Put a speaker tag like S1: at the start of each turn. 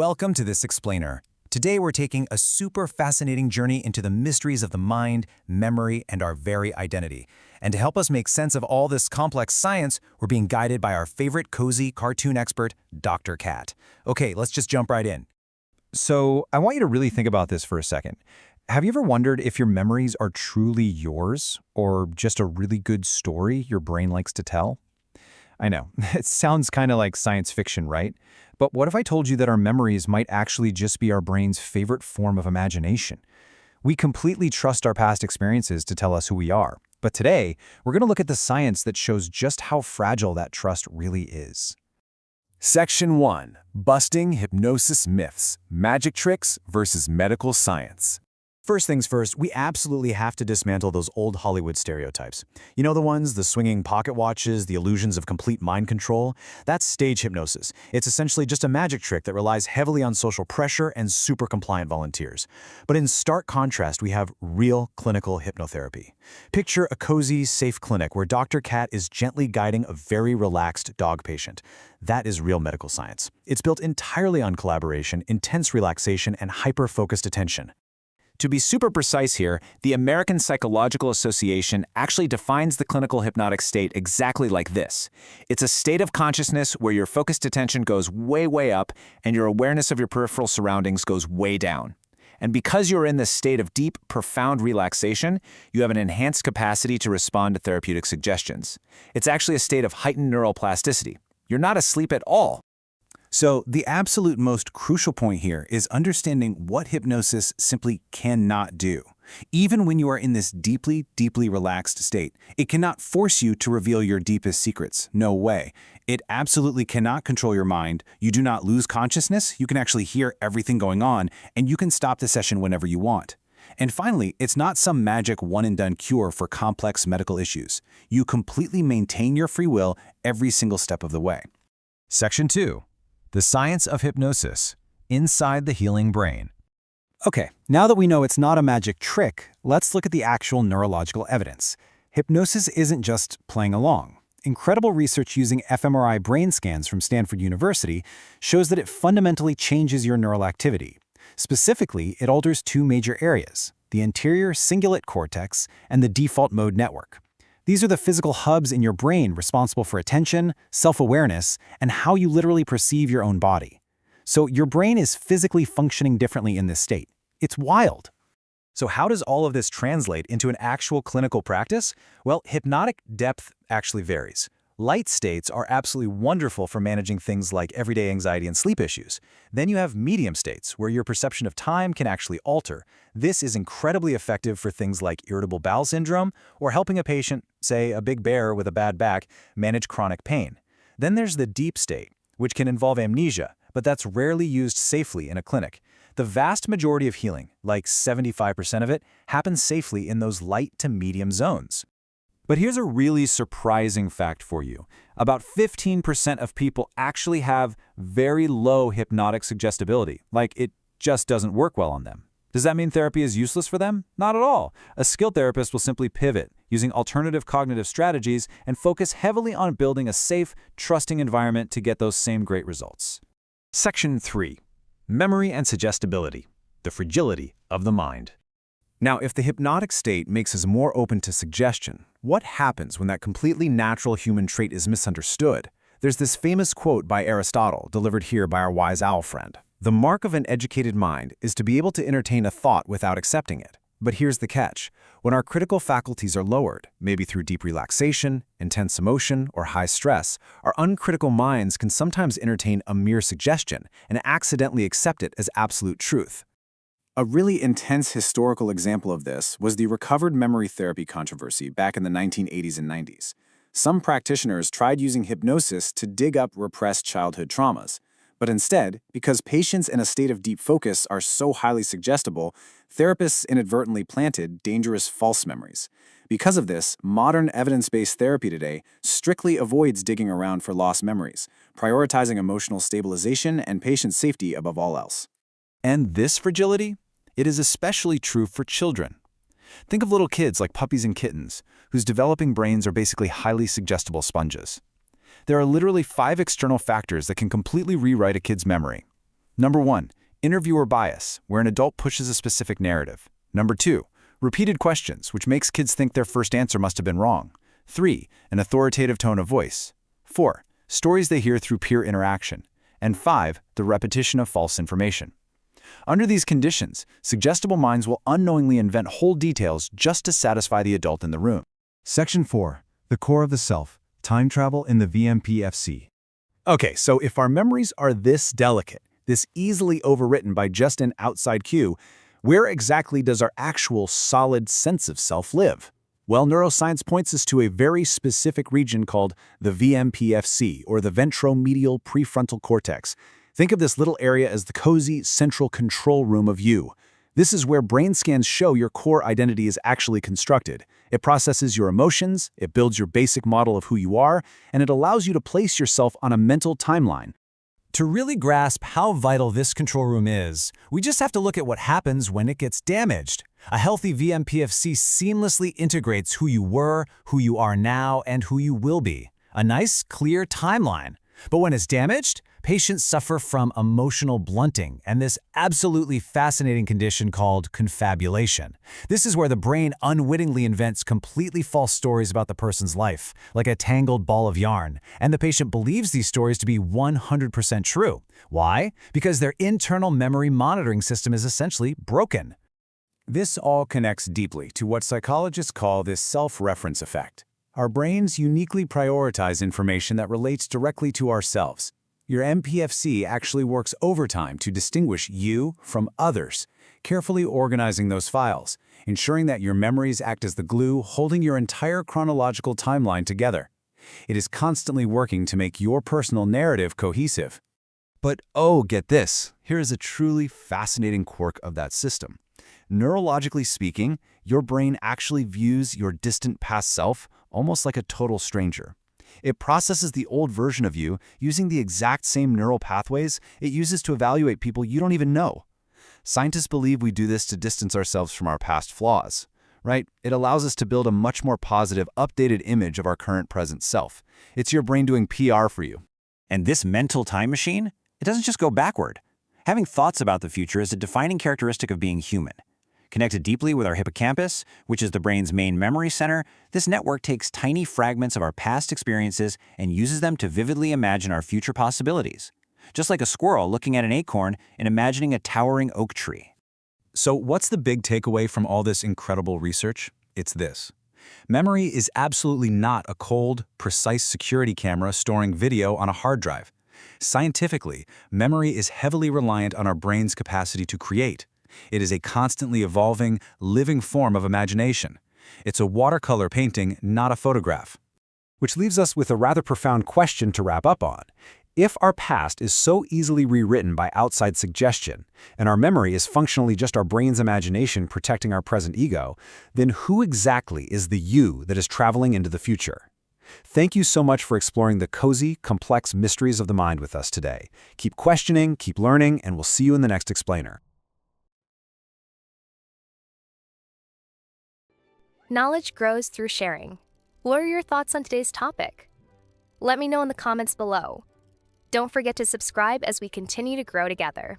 S1: Welcome to this explainer. Today we're taking a super fascinating journey into the mysteries of the mind, memory, and our very identity. And to help us make sense of all this complex science, we're being guided by our favorite cozy cartoon expert, Dr. Cat. Okay, let's just jump right in.
S2: So I want you to really think about this for a second. Have you ever wondered if your memories are truly yours or just a really good story your brain likes to tell? I know, it sounds kind of like science fiction, right? But what if I told you that our memories might actually just be our brain's favorite form of imagination? We completely trust our past experiences to tell us who we are. But today, we're going to look at the science that shows just how fragile that trust really is.
S3: Section 1. Busting Hypnosis Myths, Magic Tricks versus Medical Science.
S1: First things first, we absolutely have to dismantle those old Hollywood stereotypes. You know the ones, the swinging pocket watches, the illusions of complete mind control? That's stage hypnosis. It's essentially just a magic trick that relies heavily on social pressure and super compliant volunteers. But in stark contrast, we have real clinical hypnotherapy. Picture a cozy, safe clinic where Dr. Cat is gently guiding a very relaxed dog patient. That is real medical science. It's built entirely on collaboration, intense relaxation, and hyper-focused attention.
S4: To be super precise here, the American Psychological Association actually defines the clinical hypnotic state exactly like this. It's a state of consciousness where your focused attention goes way, way up and your awareness of your peripheral surroundings goes way down. And because you're in this state of deep, profound relaxation, you have an enhanced capacity to respond to therapeutic suggestions. It's actually a state of heightened neural plasticity. You're not asleep at all.
S1: So the absolute most crucial point here is understanding what hypnosis simply cannot do. Even when you are in this deeply, deeply relaxed state, it cannot force you to reveal your deepest secrets. No way. It absolutely cannot control your mind. You do not lose consciousness. You can actually hear everything going on, and you can stop the session whenever you want. And finally, it's not some magic one-and-done cure for complex medical issues. You completely maintain your free will every single step of the way.
S2: Section 2. The science of hypnosis, inside the healing brain.
S1: Okay, now that we know it's not a magic trick, let's look at the actual neurological evidence. Hypnosis isn't just playing along. Incredible research using fMRI brain scans from Stanford University shows that it fundamentally changes your neural activity. Specifically, it alters two major areas, the anterior cingulate cortex and the default mode network. These are the physical hubs in your brain responsible for attention, self-awareness, and how you literally perceive your own body. So your brain is physically functioning differently in this state. It's wild. So how does all of this translate into an actual clinical practice? Well, hypnotic depth actually varies. Light states are absolutely wonderful for managing things like everyday anxiety and sleep issues. Then you have medium states, where your perception of time can actually alter. This is incredibly effective for things like irritable bowel syndrome or helping a patient, say a big bear with a bad back, manage chronic pain. Then there's the deep state, which can involve amnesia, but that's rarely used safely in a clinic. The vast majority of healing, like 75% of it, happens safely in those light to medium zones. But here's a really surprising fact for you. About 15% of people actually have very low hypnotic suggestibility, like it just doesn't work well on them. Does that mean therapy is useless for them? Not at all. A skilled therapist will simply pivot, using alternative cognitive strategies and focus heavily on building a safe, trusting environment to get those same great results.
S2: Section 3. Memory and suggestibility, the fragility of the mind.
S1: Now, if the hypnotic state makes us more open to suggestion, what happens when that completely natural human trait is misunderstood? There's this famous quote by Aristotle, delivered here by our wise owl friend. The mark of an educated mind is to be able to entertain a thought without accepting it. But here's the catch. When our critical faculties are lowered, maybe through deep relaxation, intense emotion, or high stress, our uncritical minds can sometimes entertain a mere suggestion and accidentally accept it as absolute truth. A really intense historical example of this was the recovered memory therapy controversy back in the 1980s and 90s. Some practitioners tried using hypnosis to dig up repressed childhood traumas. But instead, because patients in a state of deep focus are so highly suggestible, therapists inadvertently planted dangerous false memories. Because of this, modern evidence-based therapy today strictly avoids digging around for lost memories, prioritizing emotional stabilization and patient safety above all else.
S2: And this fragility? It is especially true for children. Think of little kids like puppies and kittens, whose developing brains are basically highly suggestible sponges. There are literally 5 external factors that can completely rewrite a kid's memory. Number 1, interviewer bias, where an adult pushes a specific narrative. Number 2, repeated questions, which makes kids think their first answer must have been wrong. 3, an authoritative tone of voice. 4, stories they hear through peer interaction. And 5, the repetition of false information. Under these conditions, suggestible minds will unknowingly invent whole details just to satisfy the adult in the room.
S1: Section 4. The core of the self. Time travel in the VMPFC.
S3: Okay, so if our memories are this delicate, this easily overwritten by just an outside cue, where exactly does our actual solid sense of self live? Well, neuroscience points us to a very specific region called the VMPFC, or the ventromedial prefrontal cortex. Think of this little area as the cozy central control room of you. This is where brain scans show your core identity is actually constructed. It processes your emotions, it builds your basic model of who you are, and it allows you to place yourself on a mental timeline.
S1: To really grasp how vital this control room is, we just have to look at what happens when it gets damaged. A healthy VMPFC seamlessly integrates who you were, who you are now, and who you will be. A nice, clear timeline. But when it's damaged, patients suffer from emotional blunting and this absolutely fascinating condition called confabulation. This is where the brain unwittingly invents completely false stories about the person's life, like a tangled ball of yarn, and the patient believes these stories to be 100% true. Why? Because their internal memory monitoring system is essentially broken.
S3: This all connects deeply to what psychologists call this self-reference effect. Our brains uniquely prioritize information that relates directly to ourselves. Your MPFC actually works overtime to distinguish you from others, carefully organizing those files, ensuring that your memories act as the glue holding your entire chronological timeline together. It is constantly working to make your personal narrative cohesive.
S2: But oh, get this, here is a truly fascinating quirk of that system. Neurologically speaking, your brain actually views your distant past self almost like a total stranger. It processes the old version of you using the exact same neural pathways it uses to evaluate people you don't even know. Scientists believe we do this to distance ourselves from our past flaws, right? It allows us to build a much more positive, updated image of our current present self. It's your brain doing PR for you.
S4: And this mental time machine, it doesn't just go backward. Having thoughts about the future is a defining characteristic of being human. Connected deeply with our hippocampus, which is the brain's main memory center, this network takes tiny fragments of our past experiences and uses them to vividly imagine our future possibilities. Just like a squirrel looking at an acorn and imagining a towering oak tree.
S2: So what's the big takeaway from all this incredible research? It's this. Memory is absolutely not a cold, precise security camera storing video on a hard drive. Scientifically, memory is heavily reliant on our brain's capacity to create. It is a constantly evolving, living form of imagination. It's a watercolor painting, not a photograph.
S3: Which leaves us with a rather profound question to wrap up on. If our past is so easily rewritten by outside suggestion, and our memory is functionally just our brain's imagination protecting our present ego, then who exactly is the you that is traveling into the future? Thank you so much for exploring the cozy, complex mysteries of the mind with us today. Keep questioning, keep learning, and we'll see you in the next explainer.
S5: Knowledge grows through sharing. What are your thoughts on today's topic? Let me know in the comments below. Don't forget to subscribe as we continue to grow together.